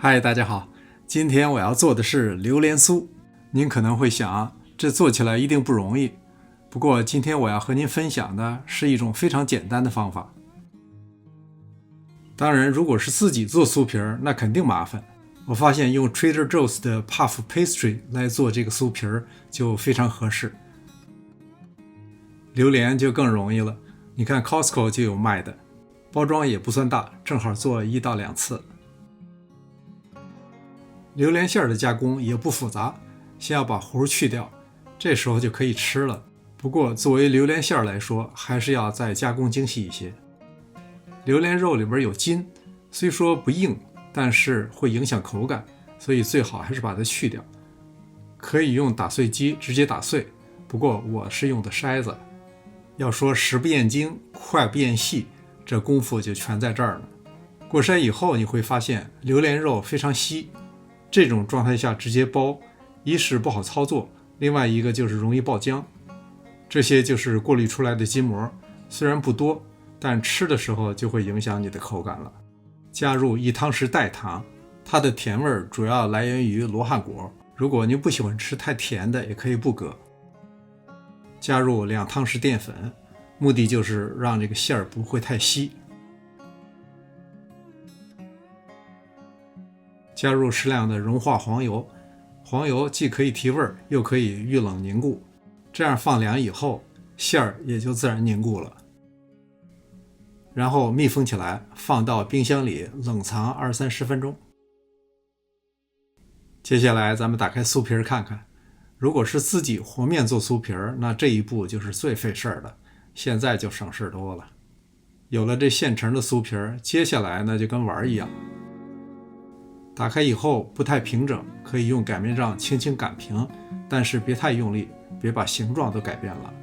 嗨，大家好，今天我要做的是榴莲酥。您可能会想，这做起来一定不容易。不过今天我要和您分享的是一种非常简单的方法。当然，如果是自己做酥皮儿，那肯定麻烦。我发现用 Trader Joe's 的 Puff Pastry 来做这个酥皮儿就非常合适。榴莲就更容易了，你看 Costco 就有卖的，包装也不算大，正好做1到2次。榴莲馅的加工也不复杂，先要把核去掉，这时候就可以吃了。不过作为榴莲馅来说，还是要再加工精细一些。榴莲肉里边有筋，虽说不硬，但是会影响口感，所以最好还是把它去掉。可以用打碎机直接打碎，不过我是用的筛子。要说食不厌精，快不厌细，这功夫就全在这儿了。过筛以后你会发现榴莲肉非常稀，这种状态下直接包，一是不好操作，另外一个就是容易爆浆。这些就是过滤出来的筋膜，虽然不多，但吃的时候就会影响你的口感了。加入1汤匙代糖，它的甜味主要来源于罗汉果，如果您不喜欢吃太甜的，也可以不搁。加入2汤匙淀粉，目的就是让这个馅儿不会太稀。加入适量的融化黄油，黄油既可以提味儿，又可以遇冷凝固，这样放凉以后，馅儿也就自然凝固了。然后密封起来，放到冰箱里冷藏20-30分钟。接下来咱们打开酥皮看看，如果是自己和面做酥皮，那这一步就是最费事儿的，现在就省事多了。有了这现成的酥皮，接下来那就跟玩一样。打开以后不太平整，可以用擀面杖轻轻擀平，但是别太用力，别把形状都改变了。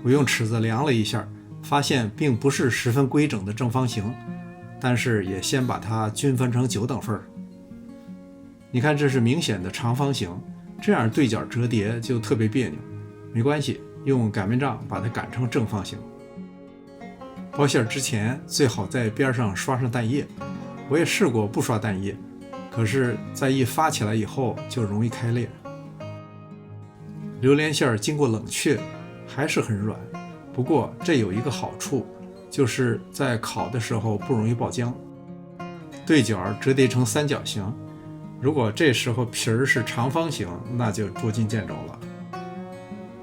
我用尺子量了一下，发现并不是十分规整的正方形，但是也先把它均分成9等份。你看这是明显的长方形，这样对角折叠就特别别扭，没关系，用擀面杖把它擀成正方形。包馅之前最好在边上刷上蛋液，我也试过不刷蛋液，可是在一发起来以后就容易开裂。榴莲馅经过冷却还是很软，不过这有一个好处，就是在烤的时候不容易爆浆。对角折叠成三角形，如果这时候皮儿是长方形，那就捉襟见肘了。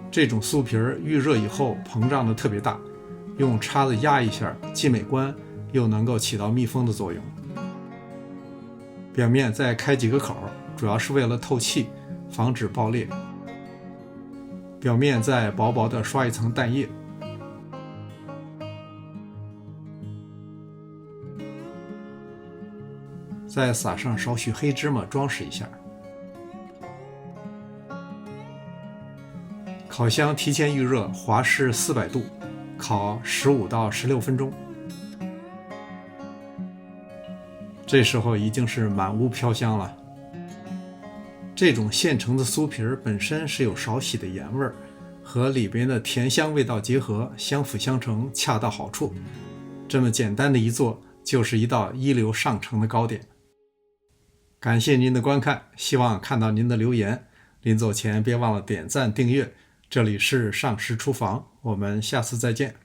这种酥皮预热以后膨胀的特别大，用叉子压一下，既美观又能够起到密封的作用。表面再开几个口，主要是为了透气，防止爆裂。表面再薄薄的刷一层蛋液，再撒上少许黑芝麻装饰一下。烤箱提前预热，华氏400度，烤15到16分钟。这时候已经是满屋飘香了。这种现成的酥皮本身是有少许的盐味，和里边的甜香味道结合，相辅相成，恰到好处。这么简单的一做，就是一道一流上乘的糕点。感谢您的观看，希望看到您的留言。临走前别忘了点赞订阅。这里是上食厨房，我们下次再见。